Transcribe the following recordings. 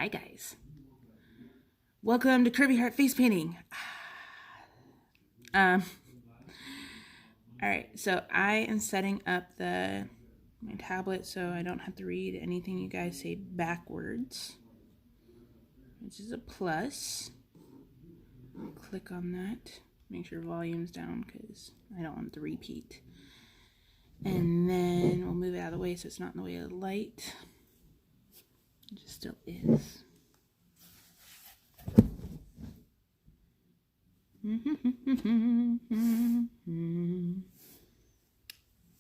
Hi guys. Welcome to CurvyHeart face painting. All right, so I am setting up my tablet so I don't have to read anything you guys say backwards. This is a plus. Click on that. Make sure volume's down because I don't want it to repeat. And then we'll move it out of the way so it's not in the way of the light. It just still is.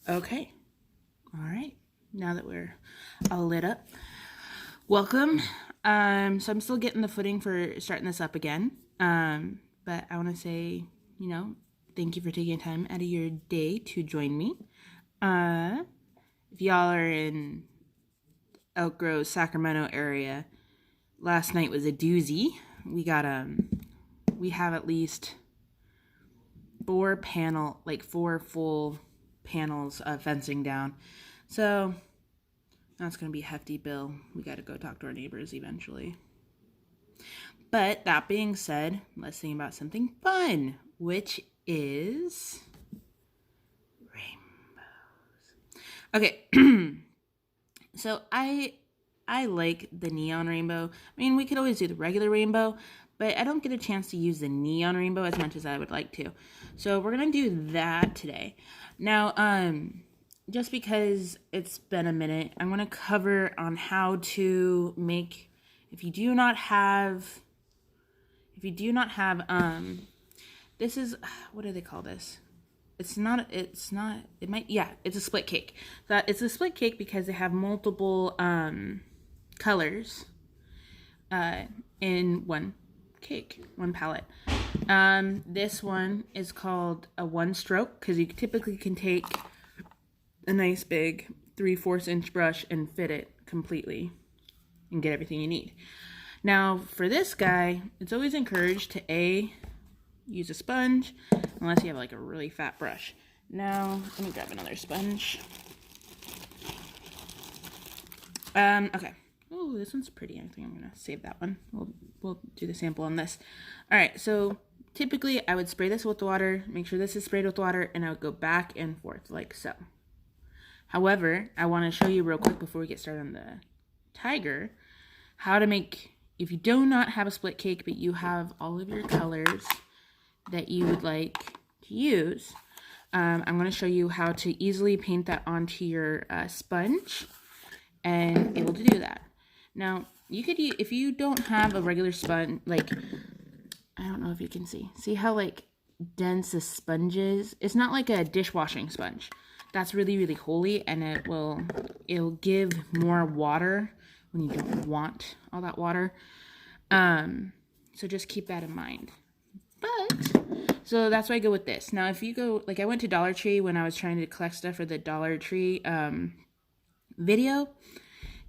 Okay. All right. Now that we're all lit up, welcome. So I'm still getting the footing for starting this up again. But I want to say, thank you for taking time out of your day to join me. If y'all are in Elk Grove, Sacramento area, last night was a doozy. We have at least four full panels of fencing down. So that's going to be a hefty bill. We got to go talk to our neighbors eventually. But that being said, let's think about something fun, which is rainbows. Okay. So I like the neon rainbow. I mean, we could always do the regular rainbow, but I don't get a chance to use the neon rainbow as much as I would like to. So we're going to do that today. Now, just because it's been a minute, I'm going to cover on how to make, if you do not have, this is, what do they call this? It's a split cake. It's a split cake because they have multiple colors in one cake, one palette. This one is called a one stroke because you typically can take a nice big 3/4 inch brush and fit it completely and get everything you need. Now for this guy, it's always encouraged to use a sponge unless you have like a really fat brush. Now let me grab another sponge. Okay. Oh, this one's pretty. I think I'm gonna save that one. We'll do the sample on this. All right, so typically I would spray this with water, make sure this is sprayed with water, and I would go back and forth like so. However, I want to show you real quick before we get started on the tiger, how to make, if you do not have a split cake, but you have all of your colors that you would like to use, I'm going to show you how to easily paint that onto your sponge and able to do that. Now, you could use, if you don't have a regular sponge, like, I don't know if you can see how like dense a sponge is. It's not like a dishwashing sponge. That's really, really holy, and it'll give more water when you don't want all that water. So just keep that in mind. So that's why I go with this. Now, if you go, like I went to Dollar Tree when I was trying to collect stuff for the Dollar Tree video,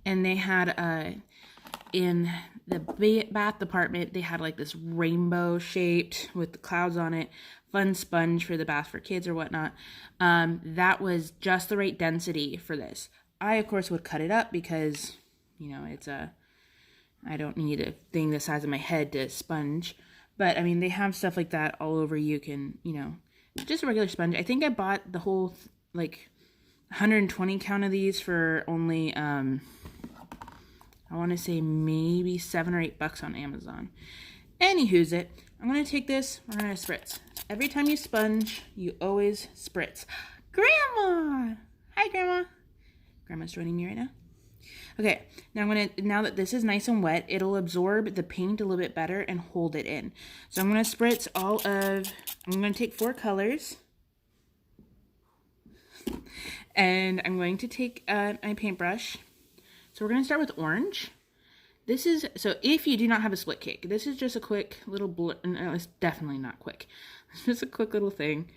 and they had in the bath department, they had like this rainbow shaped with the clouds on it, fun sponge for the bath for kids or whatnot. That was just the right density for this. I, of course, would cut it up because, I don't need a thing the size of my head to sponge. But, I mean, they have stuff like that all over. You can, just a regular sponge. I think I bought the whole, 120 count of these for only, I want to say maybe $7 or $8 on Amazon. Anywho's it. I'm going to take this. We're going to spritz. Every time you sponge, you always spritz. Grandma! Hi, Grandma. Grandma's joining me right now. Okay, now that this is nice and wet, it'll absorb the paint a little bit better and hold it in. So I'm going to spritz I'm going to take 4 colors. And I'm going to take my paintbrush. So we're going to start with orange. So if you do not have a split cake, this is just a quick little no, it's definitely not quick. It's just a quick little thing.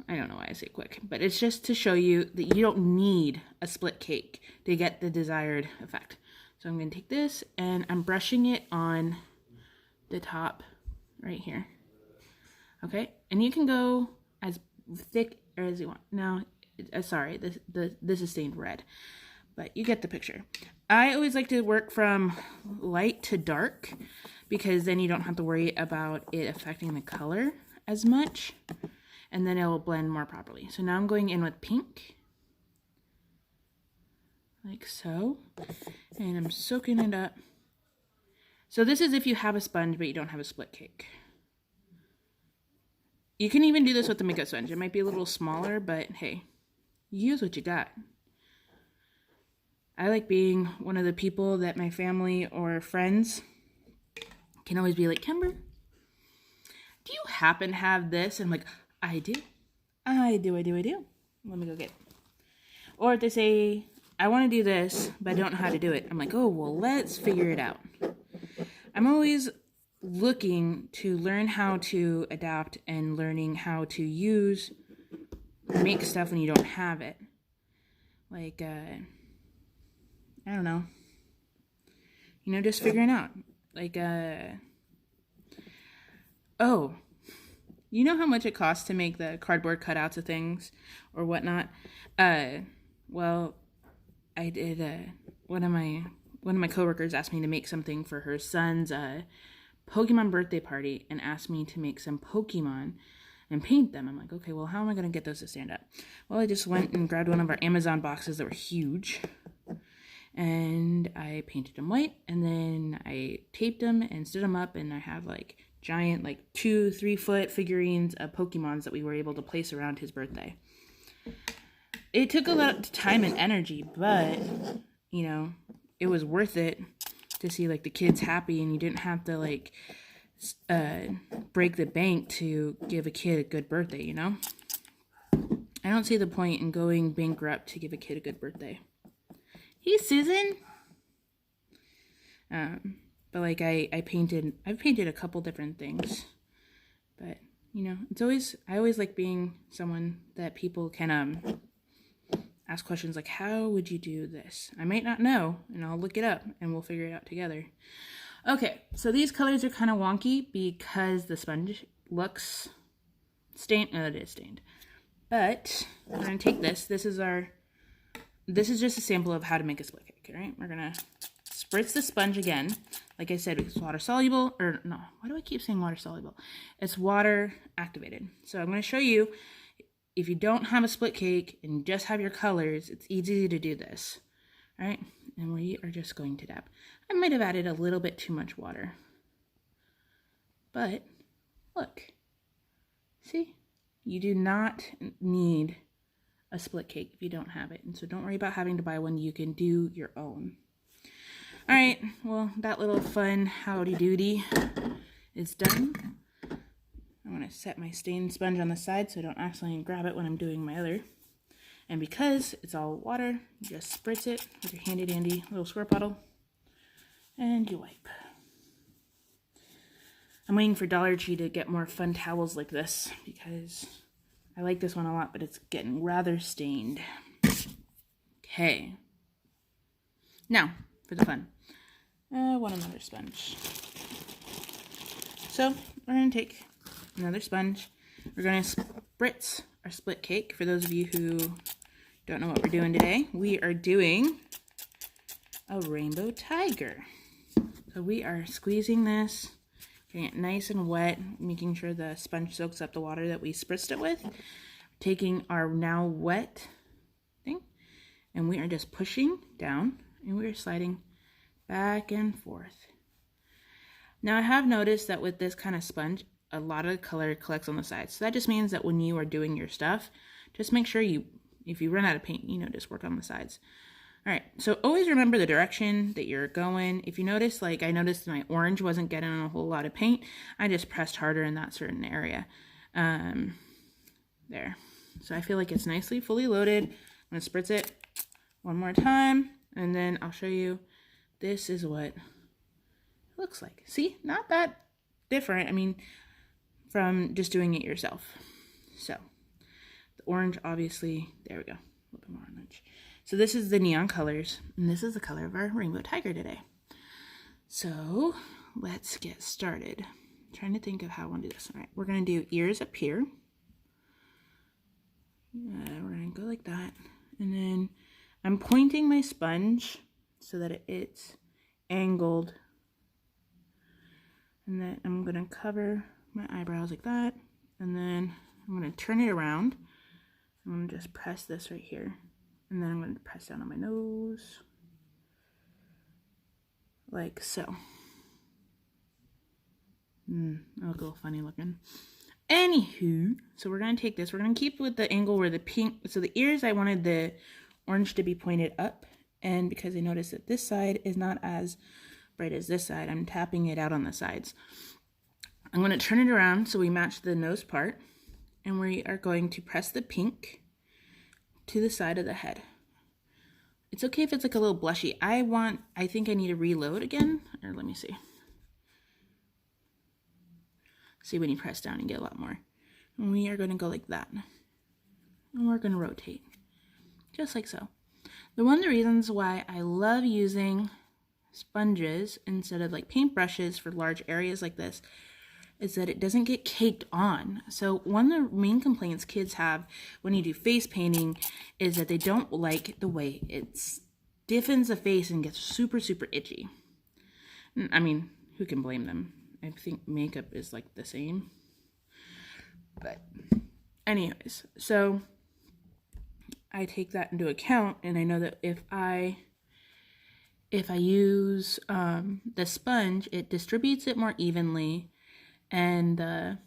I don't know why I say quick, but it's just to show you that you don't need a split cake to get the desired effect. So I'm going to take this and I'm brushing it on the top right here. Okay, and you can go as thick or as you want. Now, sorry, this is stained red. but you get the picture. I always like to work from light to dark because then you don't have to worry about it affecting the color as much, and then it will blend more properly. So now I'm going in with pink, like so, and I'm soaking it up. So this is if you have a sponge but you don't have a split cake. You can even do this with the makeup sponge. It might be a little smaller, but hey, use what you got. I like being one of the people that my family or friends can always be like, Kimber, do you happen to have this? And I'm like, I do. I do. Let me go get it. Or if they say, I want to do this, but I don't know how to do it. I'm like, oh, well, let's figure it out. I'm always looking to learn how to adapt and learning how to make stuff when you don't have it. Like, I don't know. You know, just figuring out. Like, oh, you know how much it costs to make the cardboard cutouts of things or whatnot? Well, I did, one of my coworkers asked me to make something for her son's, Pokemon birthday party and asked me to make some Pokemon and paint them. I'm like, okay, well, how am I going to get those to stand up? Well, I just went and grabbed one of our Amazon boxes that were huge, and I painted them white, and then I taped them and stood them up, and I have like giant, like 2-3 foot figurines of Pokemons that we were able to place around his birthday. It took a lot of time and energy, but, you know, it was worth it to see like the kids happy, and you didn't have to like break the bank to give a kid a good birthday, you know? I don't see the point in going bankrupt to give a kid a good birthday. Hey, Susan! But like I've painted a couple different things, but you know, I always like being someone that people can ask questions like, how would you do this? I might not know, and I'll look it up and we'll figure it out together. Okay, so these colors are kind of wonky because the sponge looks stained. No, it is stained. But we're going to take this. This is just a sample of how to make a split cake, all right? We're going to spritz the sponge again. Like I said, it's water soluble, or no, why do I keep saying water soluble? It's water activated. So I'm going to show you. If you don't have a split cake and just have your colors, it's easy to do this. All right, and we are just going to dab. I might have added a little bit too much water. But, look. See? You do not need a split cake if you don't have it. And so don't worry about having to buy one. You can do your own. All right, well, that little fun howdy-doody is done. I want to set my stained sponge on the side so I don't accidentally grab it when I'm doing my other. And because it's all water, you just spritz it with your handy dandy little squirt bottle and you wipe. I'm waiting for Dollar Tree to get more fun towels like this because I like this one a lot, but it's getting rather stained. Okay. Now, for the fun. I want another sponge. So, we're going to take another sponge. We're going to spritz our split cake. For those of you who don't know what we're doing today, we are doing a rainbow tiger. So we are squeezing this, getting it nice and wet, making sure the sponge soaks up the water that we spritzed it with. Taking our now wet thing, and we are just pushing down, and we are sliding back and forth. Now I have noticed that with this kind of sponge, a lot of the color collects on the sides. So that just means that when you are doing your stuff, just make sure if you run out of paint, just work on the sides. All right, so always remember the direction that you're going. If you notice, like I noticed my orange wasn't getting a whole lot of paint, I just pressed harder in that certain area. There. So I feel like it's nicely fully loaded. I'm gonna spritz it one more time, and then I'll show you. This is what it looks like. See, not that different. I mean, from just doing it yourself. So the orange, obviously, there we go, a little bit more orange. So this is the neon colors, and this is the color of our rainbow tiger today. So let's get started. I'm trying to think of how I want to do this. All right, we're gonna do ears up here. We're gonna go like that, and then I'm pointing my sponge so that it's angled. And then I'm going to cover my eyebrows like that. And then I'm going to turn it around. I'm going to just press this right here. And then I'm going to press down on my nose. Like so. That look a little funny looking. Anywho, so we're going to take this. We're going to keep with the angle where the pink, so the ears, I wanted the orange to be pointed up. And because I noticed that this side is not as bright as this side, I'm tapping it out on the sides. I'm going to turn it around so we match the nose part. And we are going to press the pink to the side of the head. It's okay if it's like a little blushy. I think I need to reload again. Or let me see. See, when you press down, you get a lot more. And we are going to go like that. And we're going to rotate. Just like so. One of the reasons why I love using sponges instead of like paintbrushes for large areas like this is that it doesn't get caked on. So one of the main complaints kids have when you do face painting is that they don't like the way it stiffens the face and gets super, super itchy. I mean, who can blame them? I think makeup is like the same. But anyways, so I take that into account, and I know that if I use the sponge, it distributes it more evenly, and the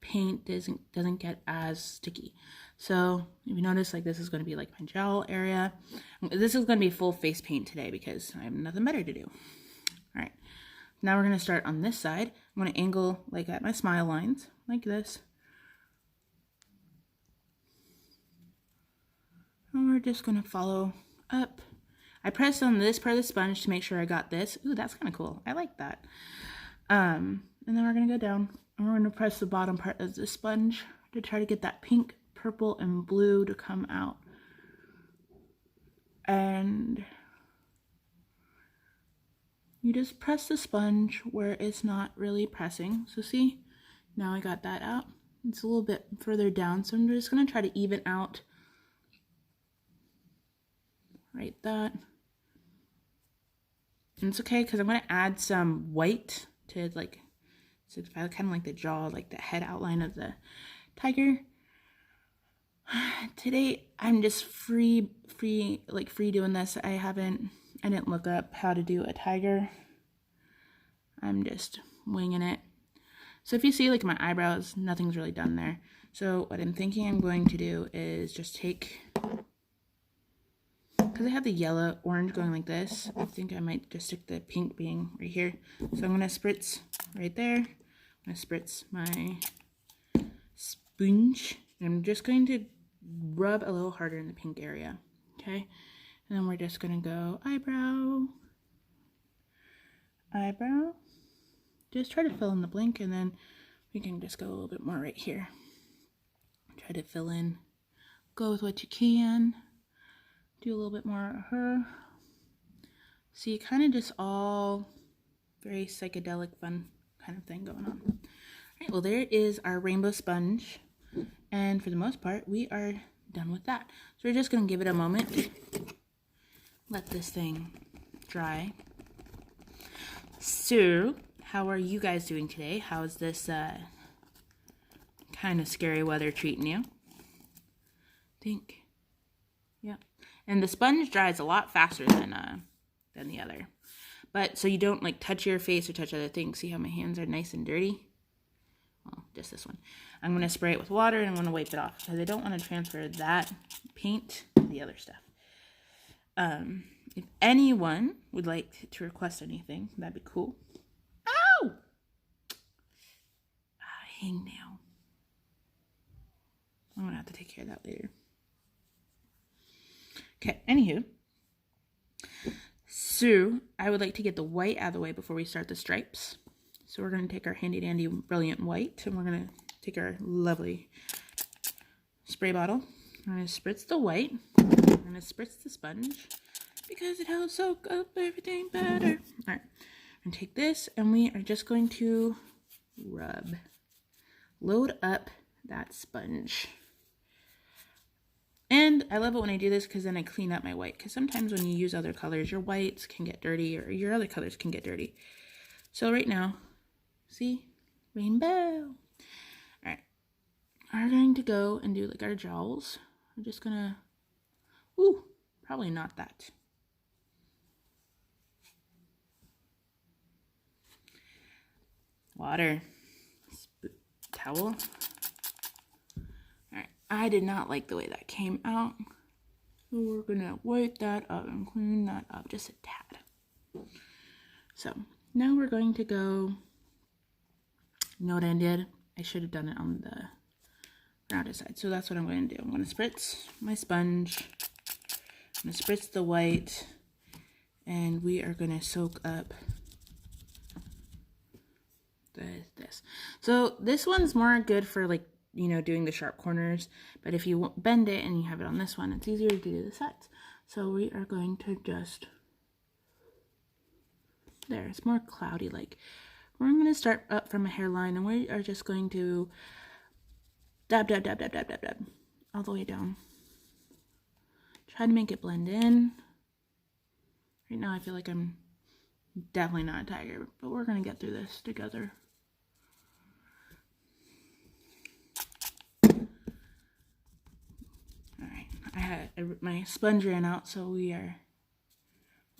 paint doesn't get as sticky. So if you notice, like this is going to be like my jowl area. This is going to be full face paint today because I have nothing better to do. All right. Now we're going to start on this side. I'm going to angle like at my smile lines, like this. And we're just going to follow up. I pressed on this part of the sponge to make sure I got this. Ooh, that's kind of cool. I like that. And then we're going to go down. And we're going to press the bottom part of the sponge to try to get that pink, purple, and blue to come out. And you just press the sponge where it's not really pressing. So see, now I got that out. It's a little bit further down, so I'm just going to try to even out right that. And it's okay because I'm going to add some white to like, so it's kind of like the jaw, like the head outline of the tiger. Today I'm just free doing this. I didn't look up how to do a tiger. I'm just winging it. So if you see like my eyebrows, nothing's really done there. So what I'm thinking I'm going to do is just take, because I have the yellow, orange going like this, I think I might just stick the pink being right here. So I'm going to spritz right there. I'm going to spritz my sponge. And I'm just going to rub a little harder in the pink area. Okay? And then we're just going to go eyebrow, eyebrow. Just try to fill in the blank, and then we can just go a little bit more right here. Try to fill in. Go with what you can. Do a little bit more of her. See, kind of just all very psychedelic, fun kind of thing going on. All right, well, there is our rainbow sponge. And for the most part, we are done with that. So we're just going to give it a moment. Let this thing dry. So, how are you guys doing today? How is this kind of scary weather treating you? Think. Yeah. And the sponge dries a lot faster than the other. But so you don't like touch your face or touch other things. See how my hands are nice and dirty? Well, just this one. I'm going to spray it with water and I'm going to wipe it off because I don't want to transfer that paint to the other stuff. If anyone would like to request anything, that'd be cool. Ow! Hangnail. I'm going to have to take care of that later. Okay, anywho. So, I would like to get the white out of the way before we start the stripes. So we're going to take our handy dandy brilliant white and we're going to take our lovely spray bottle. I'm going to spritz the white. I'm going to spritz the sponge because it helps soak up everything better. Alright, I'm going to take this and we are just going to load up that sponge. And I love it when I do this because then I clean up my white. Because sometimes when you use other colors, your whites can get dirty or your other colors can get dirty. So right now, see? Rainbow. All right. We're going to go and do like our jowls. I'm just going to, ooh, probably not that. Water. Towel. Alright, I did not like the way that came out. So we're gonna wipe that up and clean that up just a tad. So now we're going to go, you know what I did? I should have done it on the rounded side. So that's what I'm going to do. I'm going to spritz my sponge. I'm going to spritz the white. And we are going to soak up this. So this one's more good for like, you know, doing the sharp corners, but if you bend it and you have it on this one, it's easier to do the sides. So we are going to just, there, it's more cloudy like. We're going to start up from a hairline and we are just going to dab, dab, dab, dab, dab, dab, dab, all the way down. Try to make it blend in. Right now I feel like I'm definitely not a tiger, but we're going to get through this together. My sponge ran out, so we are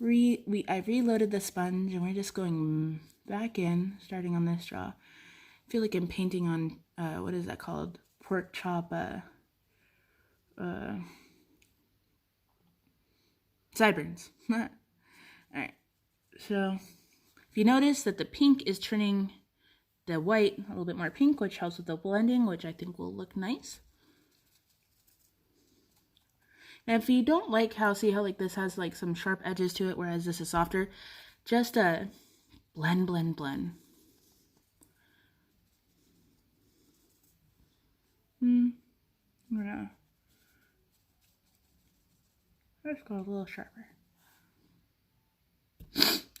I reloaded the sponge and we're just going back in, starting on this straw. I feel like I'm painting on what is that called? Pork chop sideburns. Alright, so if you notice that the pink is turning the white a little bit more pink, which helps with the blending, which I think will look nice. And if you don't like see how like this has like some sharp edges to it, whereas this is softer, just blend, blend, blend. Let's go a little sharper.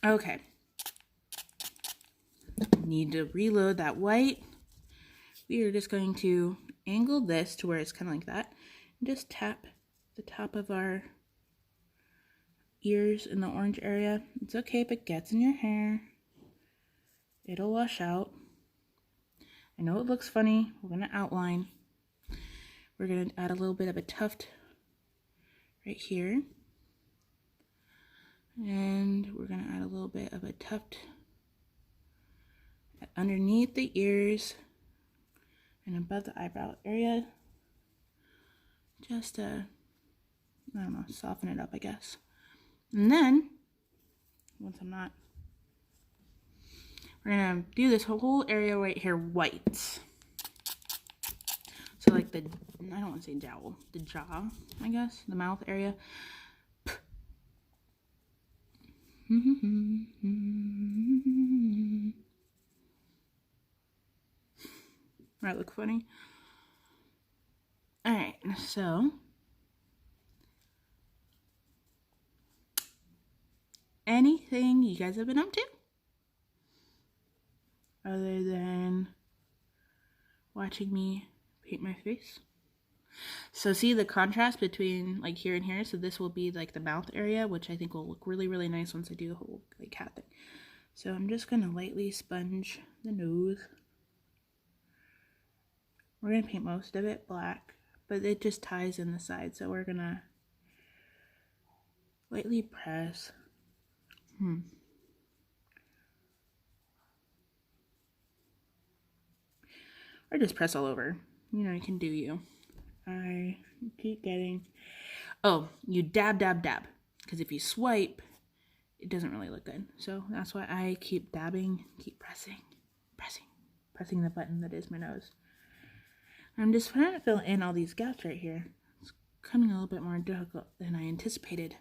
Okay. Need to reload that white. We are just going to angle this to where it's kind of like that, and just tap the top of our ears in the orange area. It's okay if it gets in your hair. It'll wash out. I know it looks funny. We're going to outline. We're going to add a little bit of a tuft right here. And we're going to add a little bit of a tuft underneath the ears and above the eyebrow area. Just I don't know, soften it up, I guess. And then, once I'm not, we're gonna do this whole area right here white. So like I don't want to say jowl, the jaw, I guess, the mouth area. Might look funny. Alright, so anything you guys have been up to other than watching me paint my face? So see the contrast between like here and here. So this will be like the mouth area, which I think will look really, really nice once I do the whole like cat thing. So I'm just gonna lightly sponge the nose. We're gonna paint most of it black, but it just ties in the side. So we're gonna lightly press. Or just press all over. You know, you can do you. I keep getting... Oh, you dab, dab, dab. Because if you swipe, it doesn't really look good. So that's why I keep dabbing, keep pressing the button that is my nose. I'm just trying to fill in all these gaps right here. It's coming a little bit more difficult than I anticipated.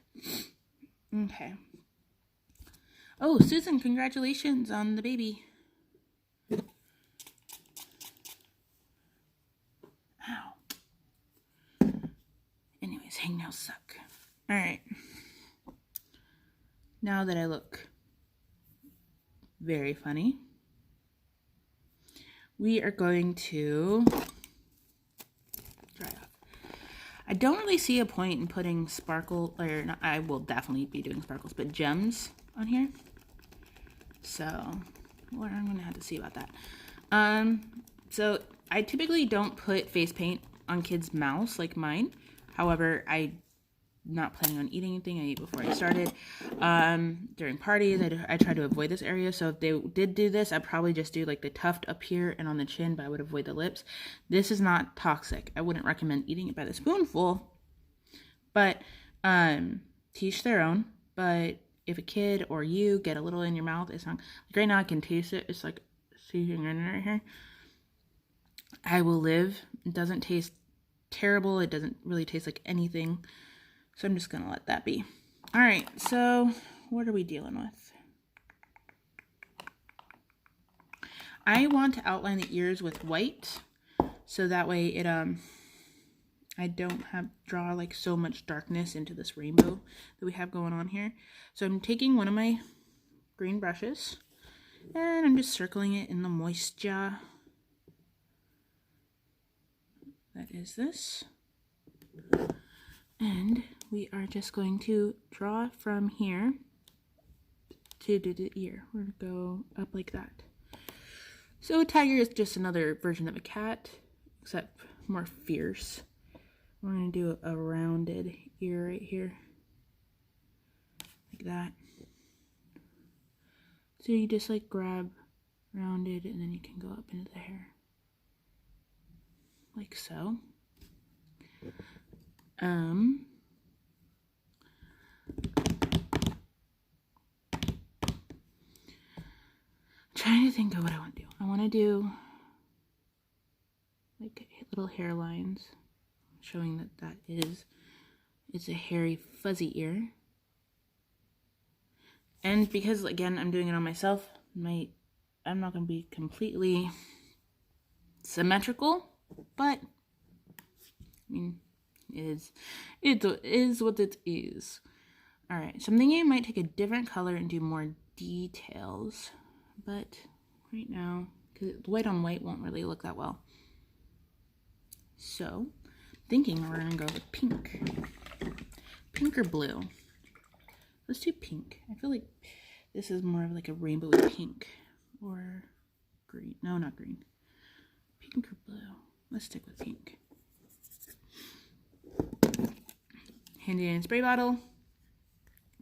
Okay. Oh, Susan, congratulations on the baby. Ow. Anyways, hangnails suck. Alright. Now that I look very funny, we are going to dry off. I don't really see a point in putting sparkle, or not, I will definitely be doing sparkles, but gems on here. So, well, I'm gonna have to see about that. So I typically don't put face paint on kids' mouths like mine. However, I'm not planning on eating anything. I ate before I started. During parties, I try to avoid this area. So if they did do this, I'd probably just do like the tuft up here and on the chin, but I would avoid the lips. This is not toxic. I wouldn't recommend eating it by the spoonful, but to each their own. But if a kid or you get a little in your mouth, it's not like right now I can taste it. It's like seeping in right here. I will live. It doesn't taste terrible. It doesn't really taste like anything. So I'm just going to let that be. All right. So what are we dealing with? I want to outline the ears with white. So that way it, I don't draw like so much darkness into this rainbow that we have going on here. So I'm taking one of my green brushes and I'm just circling it in the moisture. That is this. And we are just going to draw from here to the ear. We're going to go up like that. So a tiger is just another version of a cat, except more fierce. We're going to do a rounded ear right here. Like that. So you just like grab rounded and then you can go up into the hair. Like so. Trying to think of what I want to do. I want to do like little hairlines, showing that it's a hairy, fuzzy ear. And because again I'm doing it on myself, I'm not going to be completely symmetrical, but I mean, it is what it is. All right, so I'm thinking I might take a different color and do more details, but right now, because white on white won't really look that well. So, thinking we're gonna go with pink. Pink or blue? Let's do pink. I feel like this is more of like a rainbowy pink, or green. No, not green. Pink or blue? Let's stick with pink. Handy dandy spray bottle,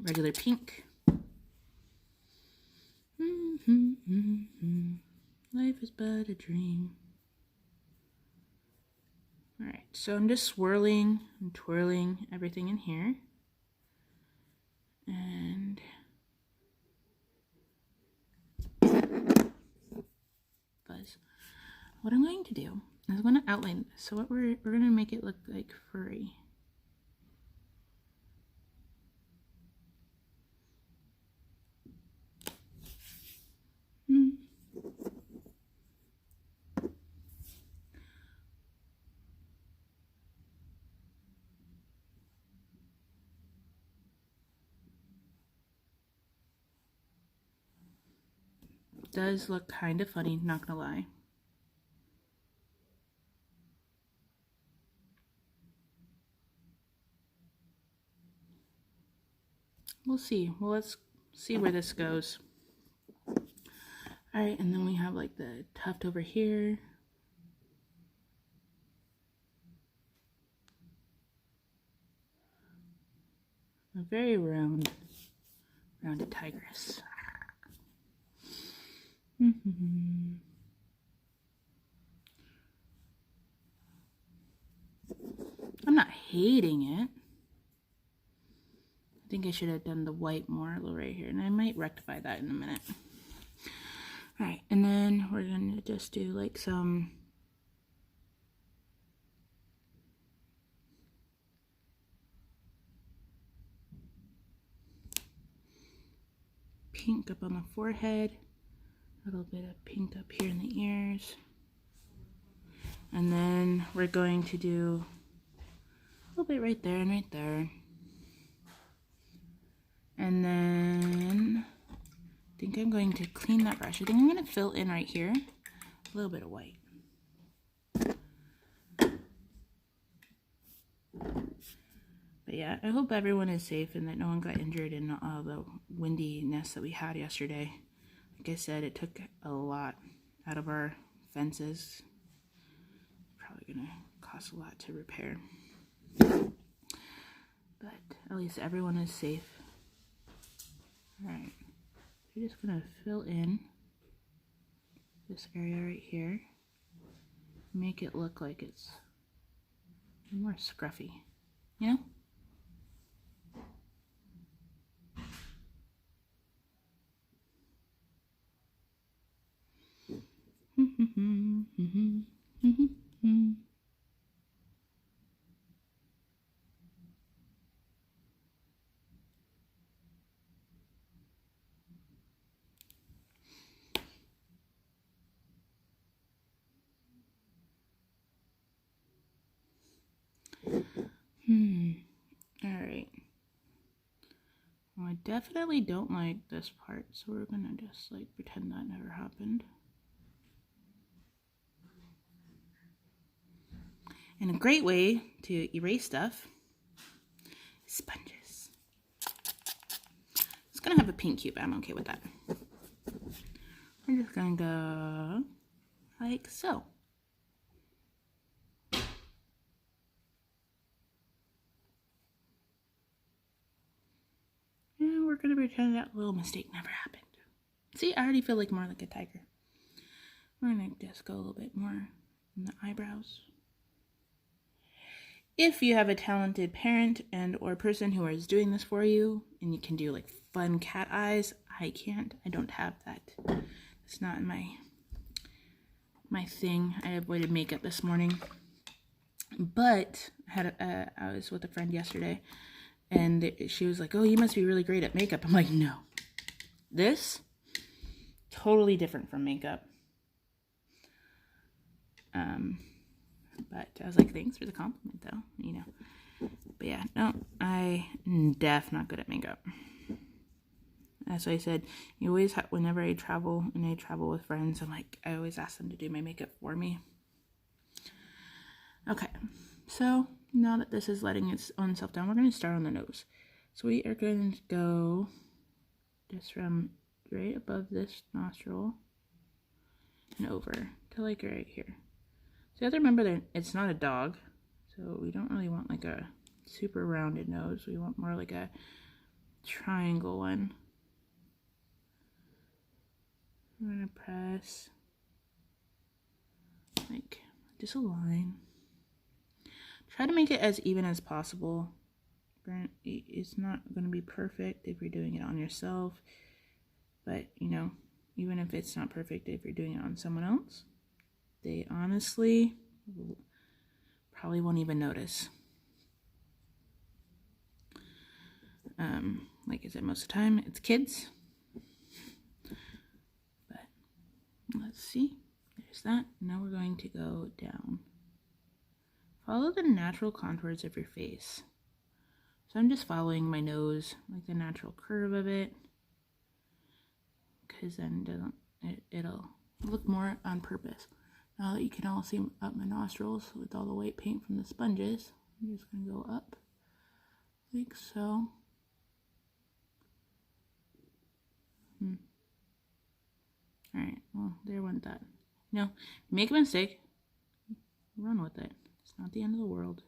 regular pink. Life is but a dream. Alright, so I'm just swirling and twirling everything in here. And fuzz. What I'm going to do is I'm going to outline this. So what we're going to make it look like furry. Does look kind of funny, not gonna lie. We'll see. Well, let's see where this goes. Alright, and then we have like the tuft over here. A very rounded tigress. I'm not hating it. I think I should have done the white more right here, and I might rectify that in a minute. Alright, and then we're going to just do like some pink up on the forehead, a little bit of pink up here in the ears, and then we're going to do a little bit right there and right there. And then I think I'm going to clean that brush. I think I'm going to fill in right here a little bit of white. yeah, I hope everyone is safe and that no one got injured in all the windiness that we had yesterday. Like I said, it took a lot out of our fences. Probably gonna cost a lot to repair. But at least everyone is safe. Alright, we're just gonna fill in this area right here. Make it look like it's more scruffy, you know? Alright. Well, I definitely don't like this part, so we're gonna just like pretend that never happened. And a great way to erase stuff is sponges. It's gonna have a pink cube, I'm okay with that. We're just gonna go like so. And we're gonna pretend that little mistake never happened. See, I already feel like more like a tiger. We're gonna just go a little bit more in the eyebrows. If you have a talented parent and or person who is doing this for you, and you can do like fun cat eyes, I can't. I don't have that. It's not my thing. I avoided makeup this morning, but I was with a friend yesterday, and she was like, "Oh, you must be really great at makeup." I'm like, "No, this totally different from makeup." But I was like, "Thanks for the compliment, though." You know. But yeah, no, I'm definitely not good at makeup. As I said, you always whenever I travel and I travel with friends, I always ask them to do my makeup for me. Okay, so now that this is letting its own self down, we're going to start on the nose. So we are going to go just from right above this nostril and over to like right here. So you have to remember that it's not a dog, so we don't really want like a super rounded nose. We want more like a triangle one. I'm going to press like just a line. Try to make it as even as possible. It's not going to be perfect if you're doing it on yourself, but you know, even if it's not perfect if you're doing it on someone else, they honestly probably won't even notice. Like I said, most of the time it's kids, but let's see. There's that. Now we're going to go down. Follow the natural contours of your face. So I'm just following my nose, like the natural curve of it, because then it'll look more on purpose. Now that you can all see up my nostrils with all the white paint from the sponges, I'm just going to go up like so. Alright, well, there went that. You know, make a mistake, run with it. It's not the end of the world.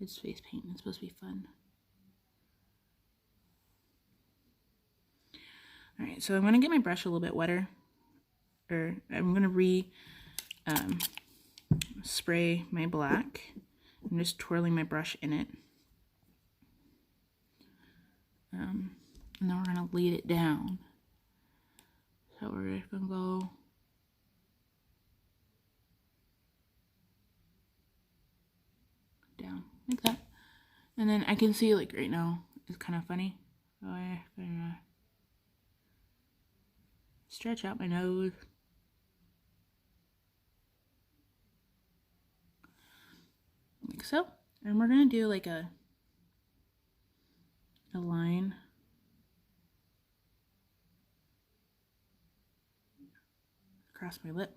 It's face paint. It's supposed to be fun. Alright, so I'm going to get my brush a little bit wetter. Or I'm going to spray my black. I'm just twirling my brush in it. And then we're going to lead it down. So we're just going to go down like that. And then I can see like right now, it's kind of funny. So I'm going to stretch out my nose. Like so. And we're going to do like a line across my lip.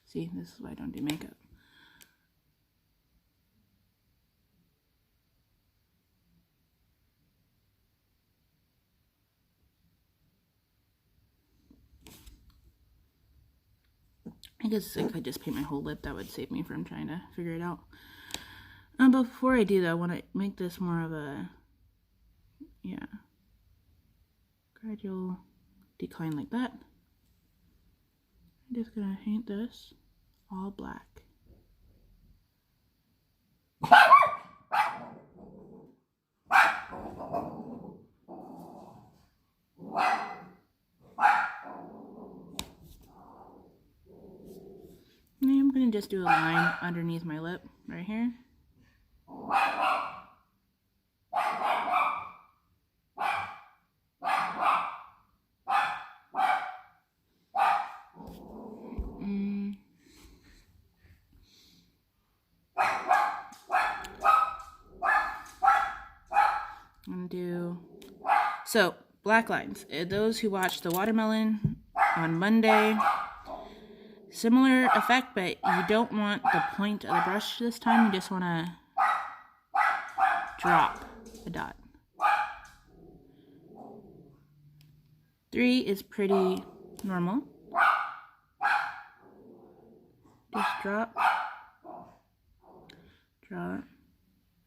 See, this is why I don't do makeup. I guess if I just paint my whole lip, that would save me from trying to figure it out. Before I do that, I want to make this more of a, gradual decline like that. I'm just gonna paint this all black. And I'm gonna just do a line underneath my lip right here. So, black lines. Those who watched the watermelon on Monday, similar effect, but you don't want the point of the brush this time. You just want to drop a dot. 3 is pretty normal. Just drop,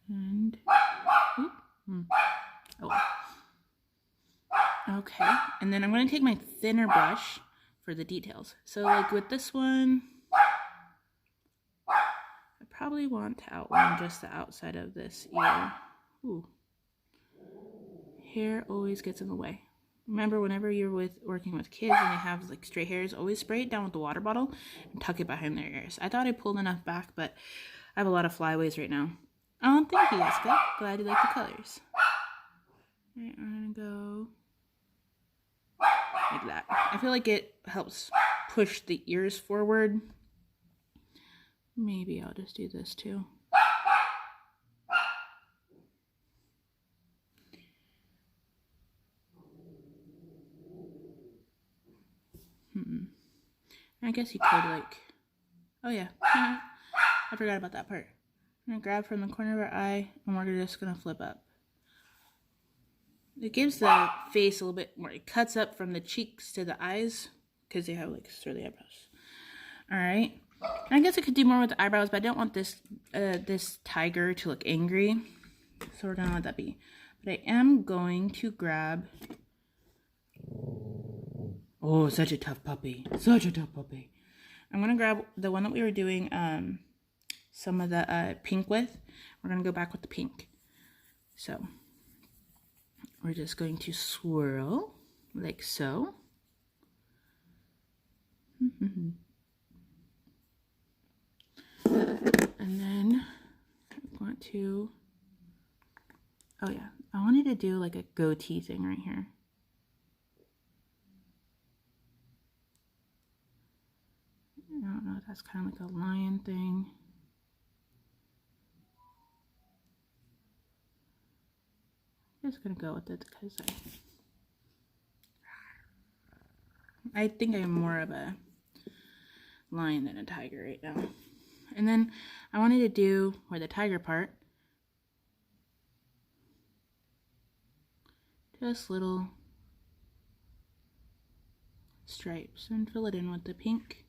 and oh. Okay, and then I'm going to take my thinner brush for the details. So like with this one, I probably want to outline just the outside of this ear. Ooh. Hair always gets in the way. Remember, whenever you're working with kids and they have like straight hairs, always spray it down with the water bottle and tuck it behind their ears. I thought I pulled enough back, but I have a lot of flyaways right now. Oh, thank you, Jessica. Glad you like the colors. Alright, we're gonna go like that. I feel like it helps push the ears forward. Maybe I'll just do this too. I guess you could like, oh yeah, I forgot about that part. I'm gonna grab from the corner of our eye and we're just gonna flip up. It gives the face a little bit more, it cuts up from the cheeks to the eyes because they have like swirly eyebrows. Alright, I guess I could do more with the eyebrows, but I don't want this this tiger to look angry, so we're gonna let that be. But I am going to grab, oh, such a tough puppy, such a tough puppy. I'm gonna grab the one that we were doing some of the pink with. We're gonna go back with the pink. So we're just going to swirl like so. And then I want to, oh yeah, I wanted to do like a goatee thing right here. I don't know, that's kind of like a lion thing. I'm just gonna go with it because I think I'm more of a lion than a tiger right now. And then I wanted to do for the tiger part, just little stripes and fill it in with the pink.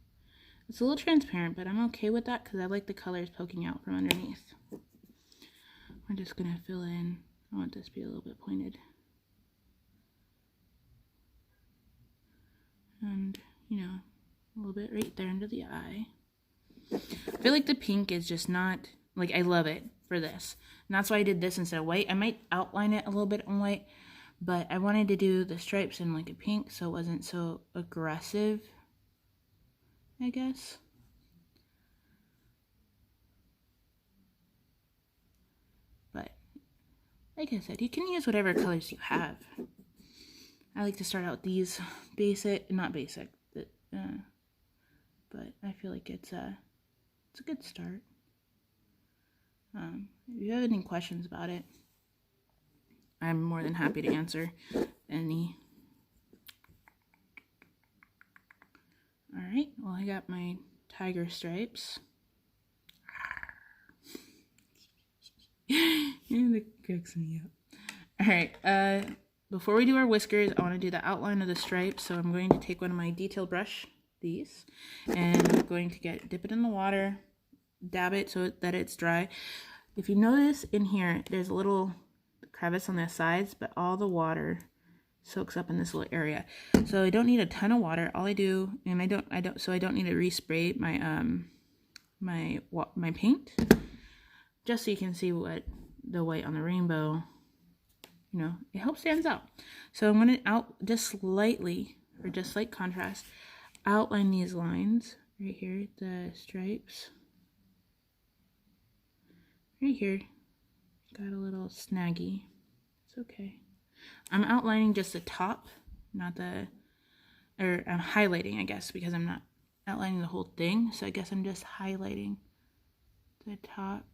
It's a little transparent, but I'm okay with that because I like the colors poking out from underneath. We're just gonna fill in. I want this to be a little bit pointed. And, you know, a little bit right there under the eye. I feel like the pink is just not, like, I love it for this. And that's why I did this instead of white. I might outline it a little bit on white, but I wanted to do the stripes in like a pink so it wasn't so aggressive, I guess. But like I said, you can use whatever colors you have. I like to start out with these basic, not basic, but I feel like it's a good start. If you have any questions about it, I'm more than happy to answer any. Alright, well I got my tiger stripes. That cracks me up. Alright, before we do our whiskers, I want to do the outline of the stripes. So I'm going to take one of my detail brush, these, and I'm going to dip it in the water, dab it so that it's dry. If you notice in here, there's a little crevice on the sides, but all the water soaks up in this little area. So I don't need a ton of water. All I do, and I don't need to respray my my paint, just so you can see what the white on the rainbow, you know, it helps stands out. So I'm going to just slightly, or just like contrast, outline these lines right here, the stripes. Right here, got a little snaggy. It's okay. I'm outlining just the top, not the, or I'm highlighting, I guess, because I'm not outlining the whole thing. So I guess I'm just highlighting the top.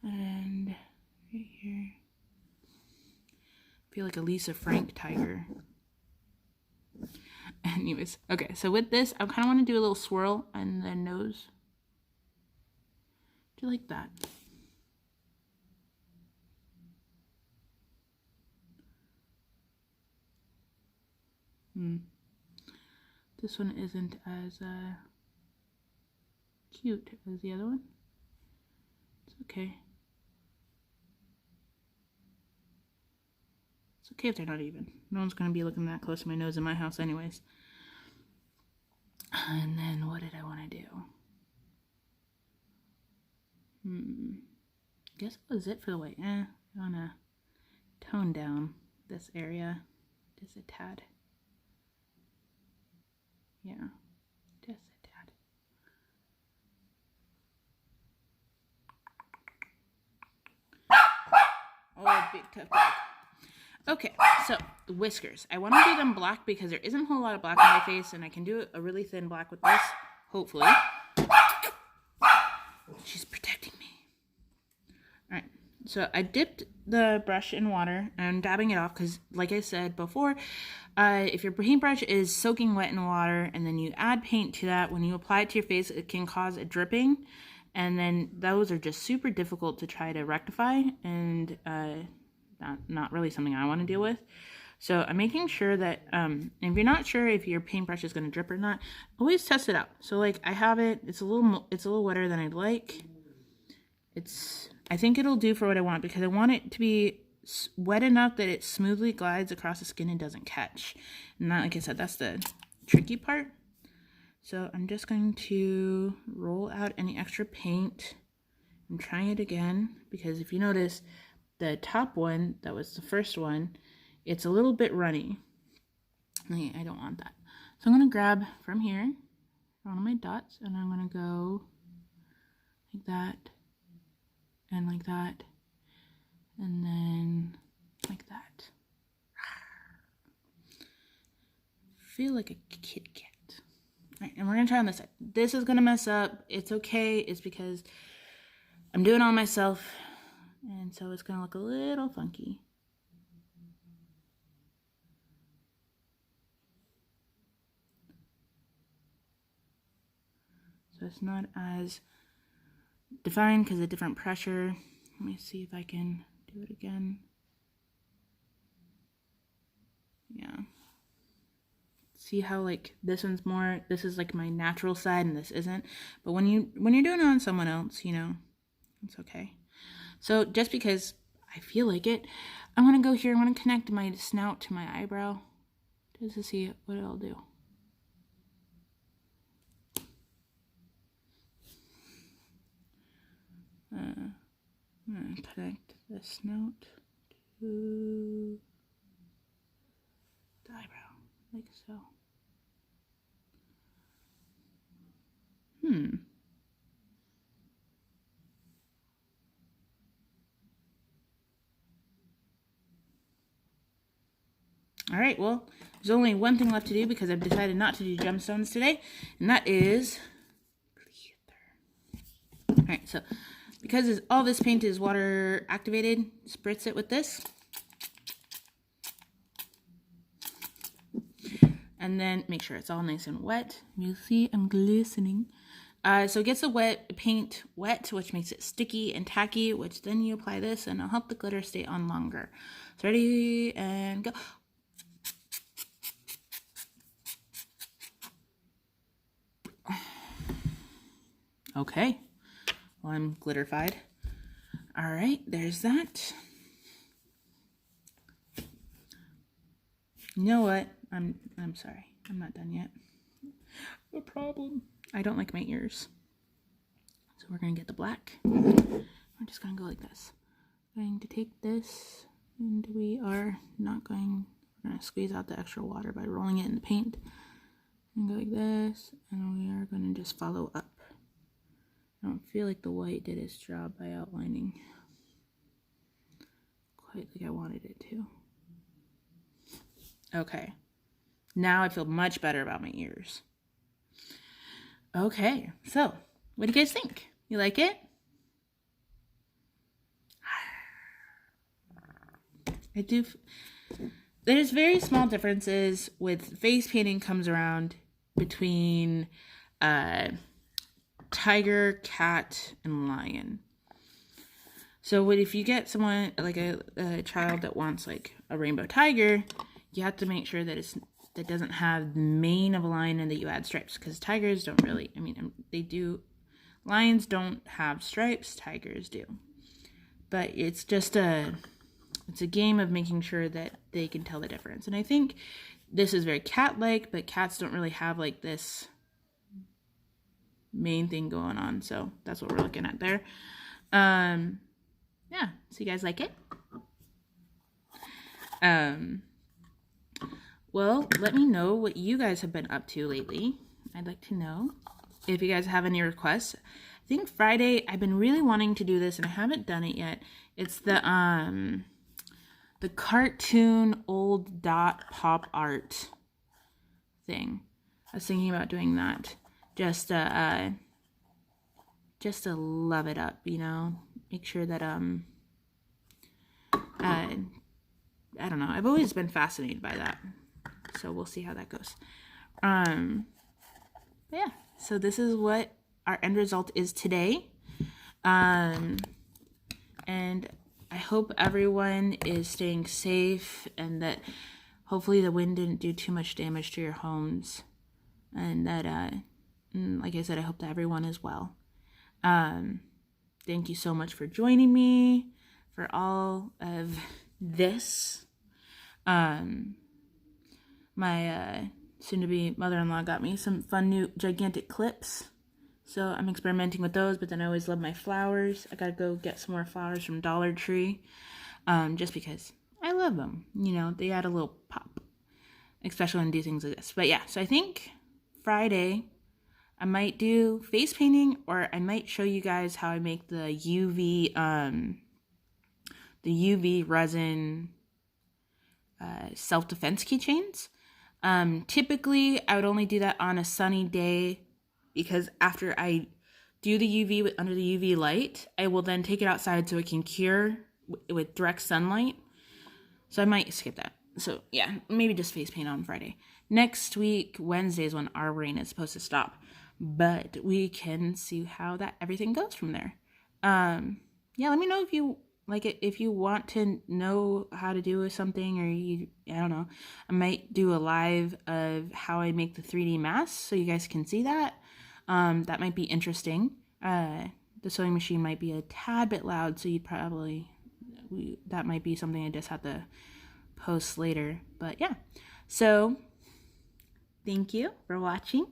And right here, I feel like a Lisa Frank tiger. Anyways, okay, so with this, I kind of want to do a little swirl on the nose. Do like that. This one isn't as cute as the other one. It's okay. It's okay if they're not even. No one's going to be looking that close to my nose in my house anyways. And then what did I want to do? Guess that was it for the white. I want to tone down this area just a tad. Yeah, just a tad. Oh, big tough dog. Okay, so the whiskers. I want to do them black because there isn't a whole lot of black on my face, and I can do a really thin black with this, hopefully. She's protecting me. Alright, so I dipped the brush in water and I'm dabbing it off because, like I said before, if your paintbrush is soaking wet in water and then you add paint to that, when you apply it to your face, it can cause a dripping, and then those are just super difficult to try to rectify, and not really something I want to deal with. So I'm making sure that if you're not sure if your paintbrush is going to drip or not, always test it out. So like I have it, it's a little wetter than I'd like. I think it'll do for what I want, because I want it to be wet enough that it smoothly glides across the skin and doesn't catch. And that, like I said, that's the tricky part. So I'm just going to roll out any extra paint. I'm trying it again, because if you notice, the top one, that was the first one, it's a little bit runny. I don't want that. So I'm going to grab from here, one of my dots, and I'm going to go like that, and like that, and then like that. Feel like a Kit Kat. Alright, and we're going to try on this side. This is going to mess up. It's okay. It's because I'm doing it all myself, and so it's going to look a little funky. So it's not as defined because of different pressure. Let me see if I can do it again. Yeah. See how like this one's more, this is like my natural side and this isn't. But when you're doing it on someone else, you know, it's okay. So just because I feel like it, I'm going to go here. I'm going to connect my snout to my eyebrow just to see what it'll do. I'm going to connect the snout to the eyebrow, like so. All right, well, there's only one thing left to do because I've decided not to do gemstones today, and that is glitter. All right, so because all this paint is water activated, spritz it with this. And and then make sure it's all nice and wet. You see I'm glistening. So it gets the paint wet, which makes it sticky and tacky, which then you apply this and it'll help the glitter stay on longer. So ready and go. Okay, well, I'm glitterified. All right, there's that. You know what? I'm sorry. I'm not done yet. No problem. I don't like my ears. So we're going to get the black. We're just going to go like this. I'm going to take this, and we're going to squeeze out the extra water by rolling it in the paint. And go like this, and we are going to just follow up. I don't feel like the white did its job by outlining quite like I wanted it to. Okay. Now I feel much better about my ears. Okay, so what do you guys think? You like it? I do. There's very small differences with face painting comes around between tiger, cat, and lion. So if you get someone like a child that wants like a rainbow tiger, you have to make sure that that doesn't have the mane of a lion and that you add stripes, because tigers don't really, they do. Lions don't have stripes, tigers do. But it's just it's a game of making sure that they can tell the difference. And I think this is very cat-like, but cats don't really have like this main thing going on. So that's what we're looking at there. Yeah, so you guys like it? Well, let me know what you guys have been up to lately. I'd like to know if you guys have any requests. I think Friday, I've been really wanting to do this and I haven't done it yet. It's the cartoon old dot pop art thing. I was thinking about doing that. Just to love it up, you know? Make sure that, I don't know. I've always been fascinated by that. So we'll see how that goes. Yeah. So this is what our end result is today. And I hope everyone is staying safe and that hopefully the wind didn't do too much damage to your homes. And that, like I said, I hope that everyone is well. Thank you so much for joining me for all of this. My soon-to-be mother-in-law got me some fun new gigantic clips. So I'm experimenting with those, but then I always love my flowers. I gotta go get some more flowers from Dollar Tree, just because I love them. You know, they add a little pop, especially when I do things like this. But yeah, so I think Friday I might do face painting, or I might show you guys how I make the UV resin self-defense keychains. Typically I would only do that on a sunny day, because after I do the UV under the UV light, I will then take it outside so it can cure with direct sunlight. So I might skip that. So yeah, maybe just face paint on Friday. Next week, Wednesday, is when our rain is supposed to stop, but we can see how everything goes from there. Yeah, let me know if you like it, if you want to know how to do something, or I don't know, I might do a live of how I make the 3D masks so you guys can see that. That might be interesting. The sewing machine might be a tad bit loud, so that might be something I just have to post later. But yeah, so thank you for watching,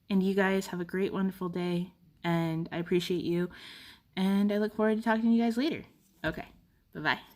and you guys have a great, wonderful day, and I appreciate you, and I look forward to talking to you guys later. Okay, bye-bye.